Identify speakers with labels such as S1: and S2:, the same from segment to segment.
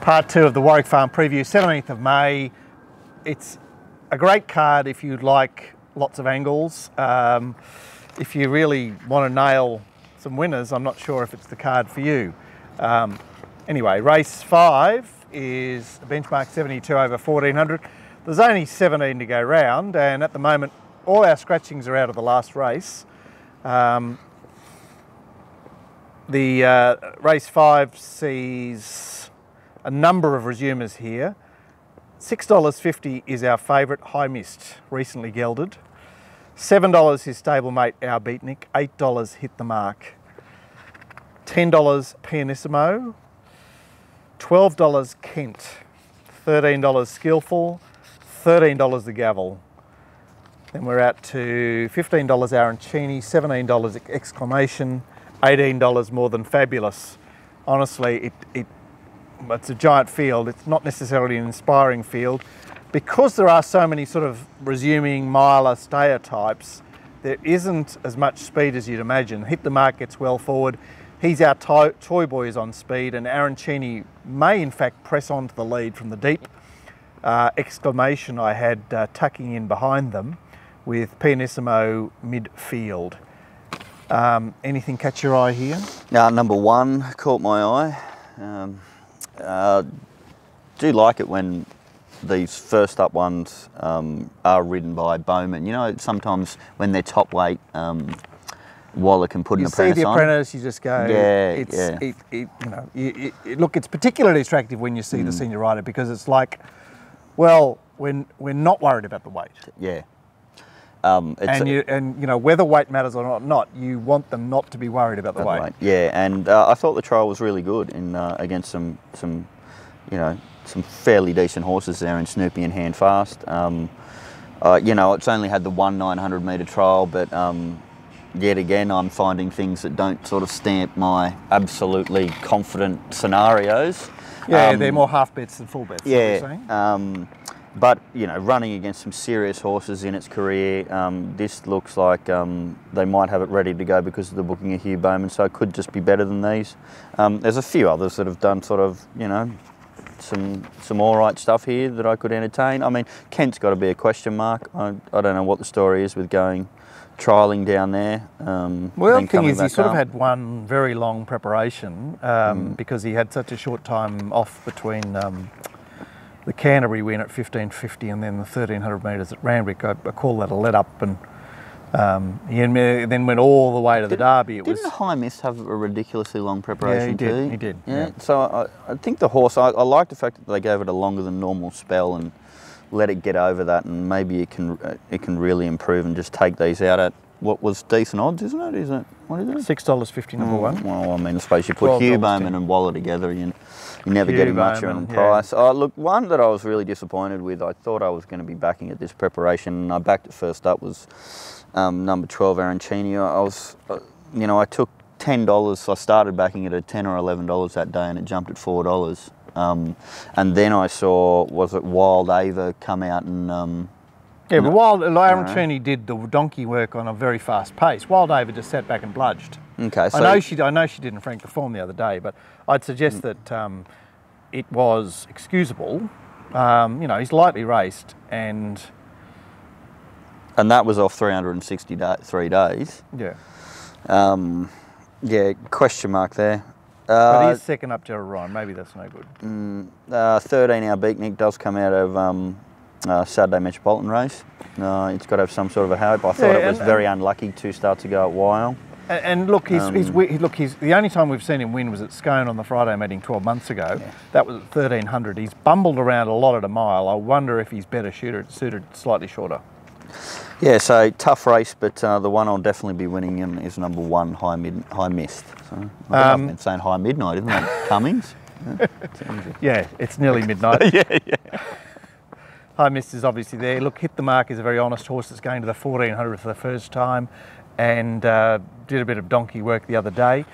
S1: Part 2 of the Warwick Farm preview, 17th of May. It's a great card if you like lots of angles. If you really want to nail some winners, I'm not sure if it's the card for you. Anyway, race 5 is a benchmark 72 over 1400. There's only 17 to go round, and at the moment all our scratchings are out of the last race. Race 5 sees a number of resumers here. $6.50 is our favourite, High Mist, recently gelded. $7 his stablemate, Our Beatnik. $8 Hit the Mark. $10 Pianissimo. $12 Kent. $13 Skillful. $13 the Gavel. Then we're out to $15 Arancini, $17 Exclamation, $18 More Than Fabulous. Honestly, it's a giant field. It's not necessarily an inspiring field. Because there are so many sort of resuming miler stayer types, there isn't as much speed as you'd imagine. Hit the Mark gets well forward. He's our toy boys on speed, and Arancini may in fact press on to the lead from the deep. Exclamation I had tucking in behind them with Pianissimo midfield. Anything catch your eye here?
S2: Number 1 caught my eye. Do like it when these first up ones are ridden by bowmen. You know, sometimes when they're top weight, Waller can put an apprentice on.
S1: You see the apprentice, you just go, look, it's particularly attractive when you see the senior rider, because it's like, well, when we're not worried about the weight.
S2: Yeah.
S1: You know, whether weight matters or not, you want them not to be worried about the weight.
S2: Yeah, and I thought the trial was really good in against some fairly decent horses there in Snoopy and Handfast. You know, it's only had the 900 metre trial, but yet again, I'm finding things that don't sort of stamp my absolutely confident scenarios.
S1: Yeah, they're more half bets than full bets.
S2: Yeah. But, you know, running against some serious horses in its career, this looks like they might have it ready to go because of the booking of Hugh Bowman, so it could just be better than these. There's a few others that have done sort of, you know, some all right stuff here that I could entertain. I mean, Kent's got to be a question mark. I don't know what the story is with going trialling down there.
S1: Well, the thing is, he sort of had one very long preparation because he had such a short time off between the Canterbury win at 1550 and then the 1300 metres at Randwick. I call that a let up, and he then went all the way to the Derby.
S2: Didn't High Mist have a ridiculously long preparation
S1: too?
S2: Yeah,
S1: he did.
S2: Yeah. So I think the horse, I like the fact that they gave it a longer than normal spell and let it get over that, and maybe it can really improve and just take these out at what was decent odds, isn't it? What is it?
S1: $6.50 number 1.
S2: Well, I mean, I suppose you put Hugh Bowman and Waller together, you never get him much on price. Oh, look, one that I was really disappointed with, I thought I was going to be backing at this preparation, and I backed it first up, was number 12, Arancini. I took $10, so I started backing it at $10 or $11 that day, and it jumped at $4. And then I saw, was it Wild Ava come out and...
S1: yeah, but Arancini did the donkey work on a very fast pace. Wild Ava just sat back and bludged.
S2: Okay, so
S1: I know she didn't frank the form the other day, but I'd suggest that it was excusable. You know, he's lightly raced, and
S2: that was off 363 days.
S1: Yeah.
S2: Yeah, question mark there.
S1: But he's second up to Ryan. Maybe that's no good.
S2: 13 Our Beatnik does come out of Saturday Metropolitan race. It's got to have some sort of a hope. I thought it was very unlucky 2 starts ago at Weil.
S1: And look, he's the only time we've seen him win was at Scone on the Friday meeting 12 months ago. Yeah. That was at 1300. He's bumbled around a lot at a mile. I wonder if he's better suited slightly shorter.
S2: Yeah, so tough race, but the one I'll definitely be winning in is number 1, High Mist. So, I've been saying High Midnight, isn't it? Cummings?
S1: Yeah, it's nearly midnight.
S2: Yeah.
S1: High Mist is obviously there. Look, Hit the Mark is a very honest horse that's going to the 1400 for the first time, and did a bit of donkey work the other day.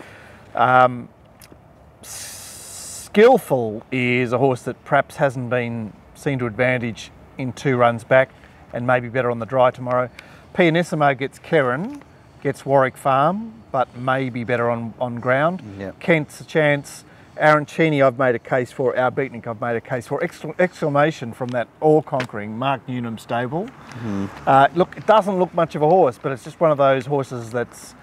S1: Skillful is a horse that perhaps hasn't been seen to advantage in 2 runs back, and maybe better on the dry tomorrow. Pianissimo gets Kerrin, gets Warwick Farm, but maybe better on ground.
S2: Yep.
S1: Kent's a chance, Arancini I've made a case for, our Beatnik I've made a case for. Exclamation from that all-conquering Mark Newnham stable. Look, it doesn't look much of a horse, but it's just one of those horses that's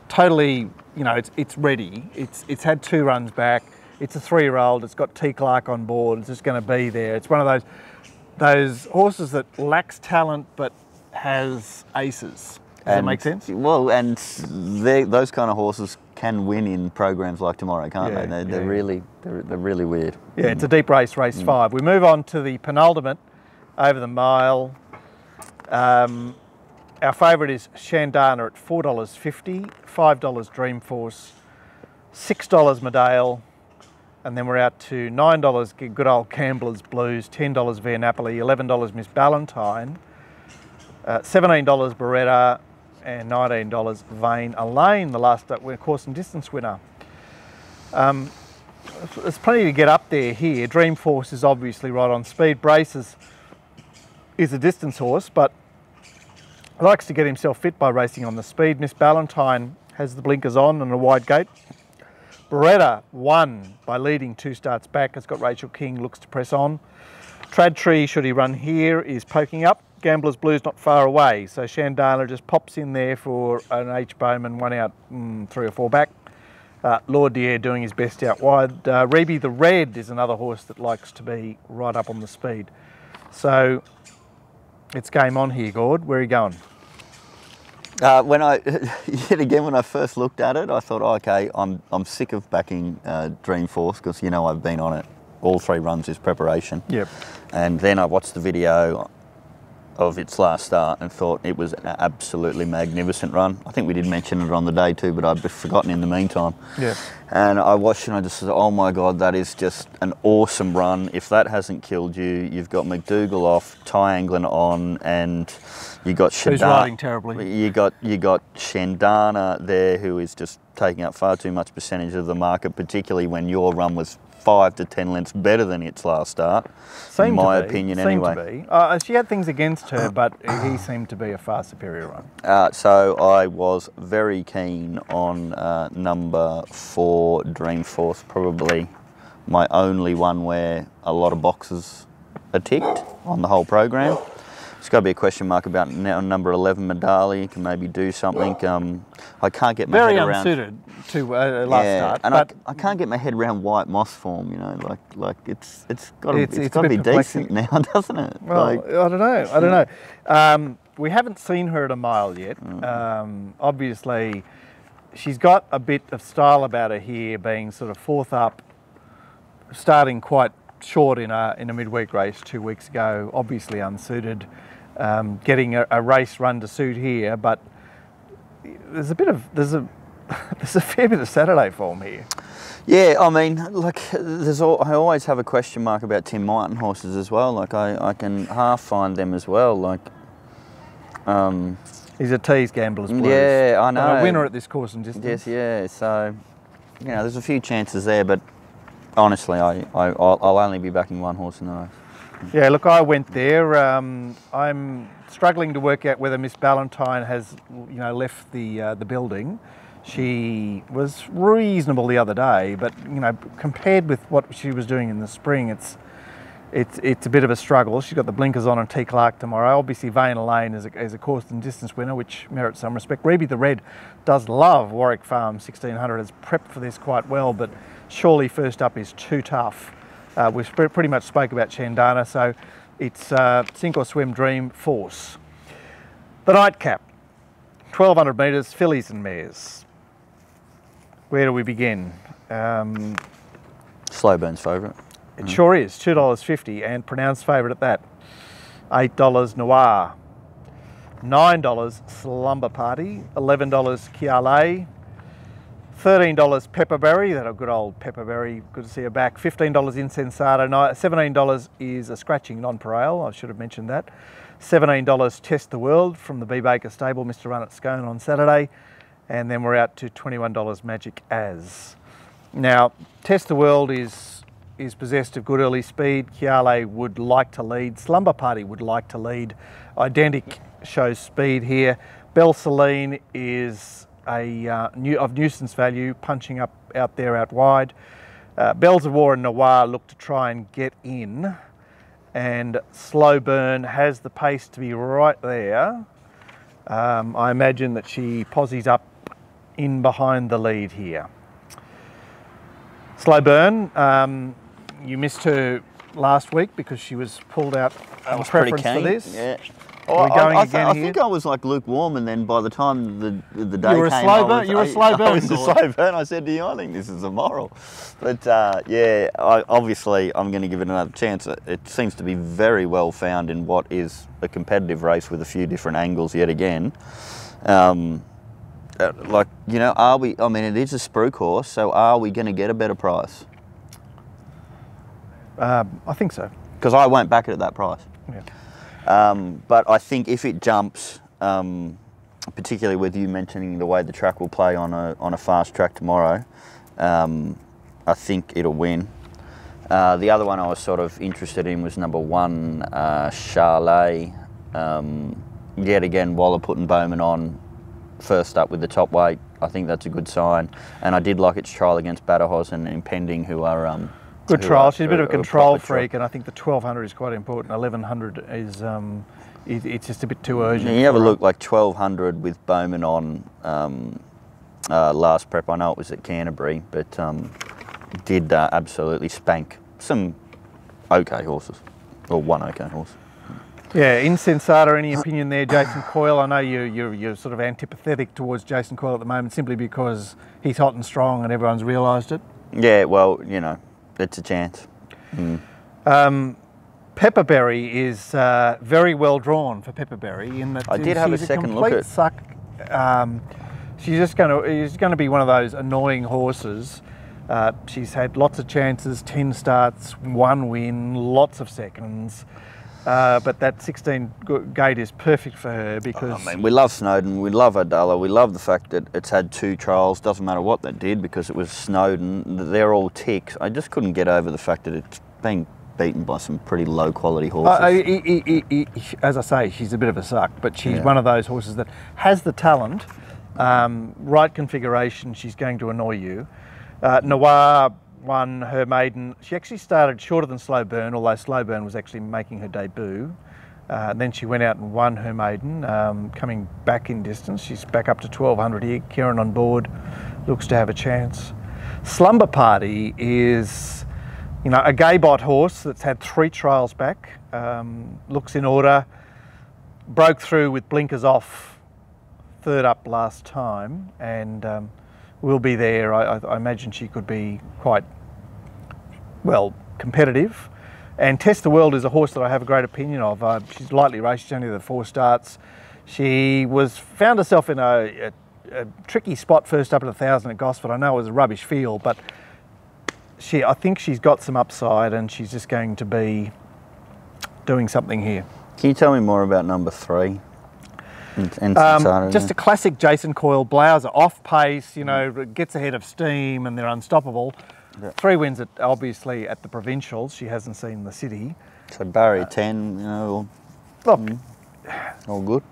S1: totally, you know, it's ready. It's had 2 runs back. It's a 3-year-old. It's got T. Clark on board. It's just going to be there. It's one of those horses that lacks talent but has aces. Does that make sense?
S2: Well, and those kind of horses can win in programs like tomorrow, can't they? They're really weird.
S1: Yeah, it's a deep race, race 5. We move on to the penultimate over the mile. Our favourite is Shandana at $4.50, $5 Dreamforce, $6 Medale, and then we're out to $9 good old Campbell's Blues, $10 Via Napoli, $11 Miss Ballantyne, $17 Beretta, and $19 Vain Elaine, the last course and distance winner. There's plenty to get up there here. Dreamforce is obviously right on speed. Braces is a distance horse, but likes to get himself fit by racing on the speed. Miss Ballantyne has the blinkers on and a wide gate. Beretta won by leading 2 starts back. It's got Rachel King, looks to press on. Tradtree, should he run here, is poking up. Gambler's Blues not far away, so Shandana just pops in there for an H. Bowman, 1 out, 3 or 4 back. Lord Dier doing his best out wide. Reby the Red is another horse that likes to be right up on the speed. So it's game on here, Gord. Where are you going?
S2: When I first looked at it, I thought, oh, okay, I'm sick of backing Dreamforce because, you know, I've been on it all 3 runs this preparation.
S1: Yep.
S2: And then I watched the video of its last start and thought it was an absolutely magnificent run. I think we did mention it on the day too, but I'd forgotten in the meantime.
S1: Yeah.
S2: And I watched and I just said, oh my God, that is just an awesome run. If that hasn't killed you, you've got McDougall off, Ty Anglin on, and you got Shandana.
S1: Who's riding terribly.
S2: You got Shandana there, who is just taking up far too much percentage of the market, particularly when your run was 5 to 10 lengths better than its last start, in my opinion anyway.
S1: She had things against her, but he seemed to be a far superior run.
S2: So I was very keen on number 4, Dreamforce, probably my only one where a lot of boxes are ticked on the whole program. It's got to be a question mark about number 11, Medali. Can maybe do something. I can't get my head around.
S1: Very unsuited to last start.
S2: And I can't get my head around White Moss form. You know, like it's got to be decent now, doesn't it?
S1: Well, I don't know. We haven't seen her at a mile yet. Obviously, she's got a bit of style about her here, being sort of 4th up, starting quite short in a midweek race 2 weeks ago. Obviously unsuited. Getting a race run to suit here, but there's a fair bit of Saturday form here.
S2: Yeah, I mean, like I always have a question mark about Tim Martin horses as well. Like I can half find them as well. Like
S1: he's a tease, Gambler's Blues.
S2: Yeah, I know.
S1: But a winner at this course and distance.
S2: Yes, yeah. So you know, there's a few chances there, but honestly, I'll only be backing one horse in the race.
S1: Yeah, look, I went there. I'm struggling to work out whether Miss Ballantyne has, you know, left the building. She was reasonable the other day, but you know, compared with what she was doing in the spring, it's a bit of a struggle. She's got the blinkers on T. Clark tomorrow. Obviously, Vain Elaine is a course and distance winner, which merits some respect. Reby the Red does love Warwick Farm 1600. Has prepped for this quite well, but surely first up is too tough. We've pretty much spoke about Shandana, so it's sink or swim Dreamforce. The nightcap, 1200 metres, fillies and mares. Where do we begin?
S2: Slowburn's favourite.
S1: It sure is, $2.50 and pronounced favourite at that. $8 Noir, $9 Slumber Party, $11 Kiale, $13 Pepperberry, that a good old Pepperberry, good to see her back. $15 Insensato, $17 is a scratching non-pareil, I should have mentioned that. $17 Test the World from the B Baker stable, Mr. Run at Scone on Saturday. And then we're out to $21 Magic As. Now, Test the World is possessed of good early speed. Kiale would like to lead. Slumber Party would like to lead. Identic shows speed here. Belle Celine is of nuisance value, punching up out there out wide. Bells of War and Noir look to try and get in, and Slow Burn has the pace to be right there. I imagine that she posies up in behind the lead here. Slow Burn, you missed her last week because she was pulled out on preference for this.
S2: Yeah.
S1: I
S2: think I was like lukewarm, and then by the time the day
S1: you were
S2: came,
S1: you were a slow burn.
S2: I was a slow burn. I said to you, I think this is immoral. But yeah, obviously I'm going to give it another chance. It seems to be very well found in what is a competitive race with a few different angles yet again. Like, you know, are we? I mean, it is a spruik horse, so are we going to get a better price?
S1: I think so.
S2: Because I won't back it at that price.
S1: Yeah.
S2: But I think if it jumps, particularly with you mentioning the way the track will play on a fast track tomorrow, I think it'll win. The other one I was sort of interested in was number 1, Charlet. Yet again, Waller putting Bowman on first up with the top weight. I think that's a good sign. And I did like its trial against Badajoz and Impending, who are...
S1: good trial. She's a bit of a control freak, and I think the 1200 is quite important. 1100 is it's just a bit too urgent.
S2: You have a look, like 1200 with Bowman on last prep. I know it was at Canterbury, but did absolutely spank some okay horses, or one okay horse.
S1: Yeah, Insensata, any opinion there, Jason Coyle? I know you're sort of antipathetic towards Jason Coyle at the moment, simply because he's hot and strong and everyone's realised it.
S2: Yeah, well, you know, it's a chance.
S1: Pepperberry is very well drawn for Pepperberry in that
S2: I did have a second look at.
S1: Suck. She's going to be one of those annoying horses. She's had lots of chances, 10 starts, 1 win, lots of seconds. But that 16 gate is perfect for her because...
S2: I mean, we love Snowden, we love Adala, we love the fact that it's had 2 trials, doesn't matter what they did because it was Snowden, they're all ticks. I just couldn't get over the fact that it's been beaten by some pretty low quality horses.
S1: As I say, she's a bit of a suck, but she's one of those horses that has the talent, right configuration, she's going to annoy you. Noir won her maiden. She actually started shorter than Slow Burn, although Slow Burn was actually making her debut. Then she went out and won her maiden, coming back in distance. She's back up to 1200 here. Kieran on board, looks to have a chance. Slumber Party is, you know, a Gaybot horse that's had 3 trials back. Looks in order. Broke through with blinkers off, 3rd up last time, and will be there. I imagine she could be quite, well, competitive. And Test the World is a horse that I have a great opinion of. She's lightly raced, she's only the 4 starts. She found herself in a tricky spot first up at 1,000 at Gosford. I know it was a rubbish field, but I think she's got some upside and she's just going to be doing something here.
S2: Can you tell me more about number 3?
S1: Just a classic Jason Coyle blouser, off pace, you know, gets ahead of steam and they're unstoppable. Yeah. 3 wins obviously at the provincials. She hasn't seen the city.
S2: So barrier 10, you know, all good.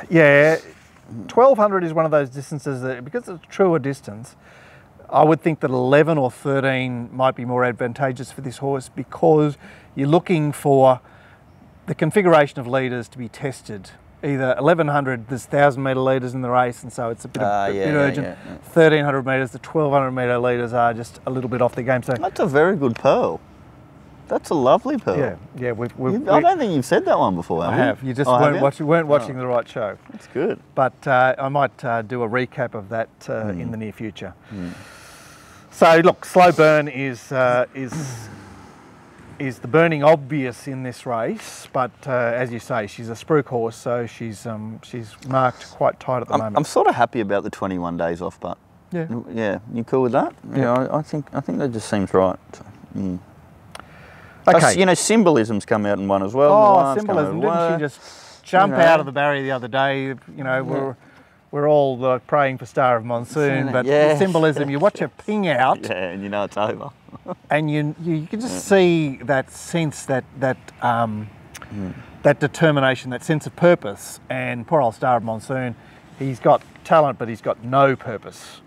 S1: Yeah, 1200 is one of those distances that, because it's a truer distance, I would think that 11 or 13 might be more advantageous for this horse because you're looking for the configuration of leaders to be tested. Either 1100, there's 1,000 metre leaders in the race, and so it's a bit urgent. 1,300 metres, the 1,200 metre leaders are just a little bit off the game. So
S2: that's a very good pearl. That's a lovely pearl.
S1: Yeah.
S2: I don't think you've said that one before, have you?
S1: I have. You just weren't watching the right show.
S2: That's good.
S1: But I might do a recap of that in the near future. So look, Slow Burn is the burning obvious in this race, but as you say, she's a spruik horse, so she's marked quite tight at the moment.
S2: I'm sort of happy about the 21 days off, but yeah, you cool with that? Yeah, I think that just seems right. Okay, plus, you know, Symbolism's come out and won as well.
S1: Oh, Symbolism! Didn't she just jump out of the barrier the other day? You know, we're all praying for Star of Monsoon, but Symbolism, you watch her ping out,
S2: and you know it's over.
S1: And you can just see that sense, that determination, that sense of purpose. And poor old Star of Monsoon, he's got talent, but he's got no purpose.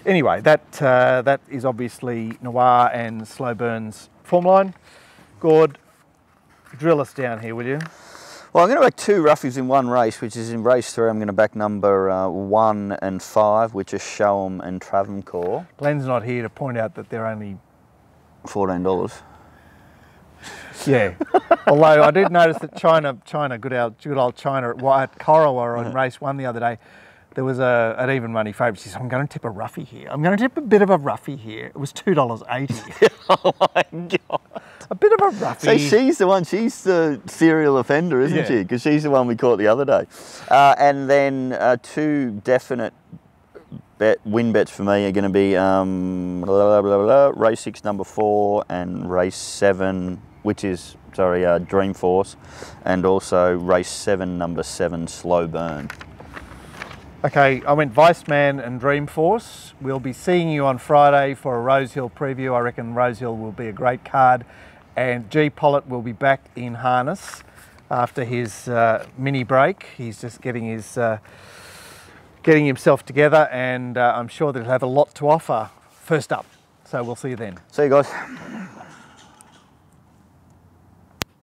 S1: Anyway, that is obviously Noir and Slow Burn's form line. Gord, drill us down here, will you?
S2: Well, I'm going to back 2 roughies in one race, which is in race 3. I'm going to back number 1 and 5, which is Show'em and Travancore.
S1: Glenn's not here to point out that they're only
S2: $14.
S1: Yeah. Although I did notice that China, good old China at Corowa on race 1 the other day, there was an even money favourite. She said, I'm going to tip a roughie here. I'm going to tip a bit of a roughie here. It was $2.80.
S2: Oh my God.
S1: A bit of a roughie.
S2: So she's the one, she's the serial offender, isn't she? Because she's the one we caught the other day. And then 2 definite win bets for me are going to be race 6 number 4 and race 7, which is, Dreamforce, and also race 7 number 7 Slow Burn.
S1: Okay, I went Viceman and Dreamforce. We'll be seeing you on Friday for a Rosehill preview. I reckon Rosehill will be a great card. And G. Pollitt will be back in harness after his mini break. He's just getting himself together, and I'm sure that he'll have a lot to offer first up. So we'll see you then.
S2: See you guys.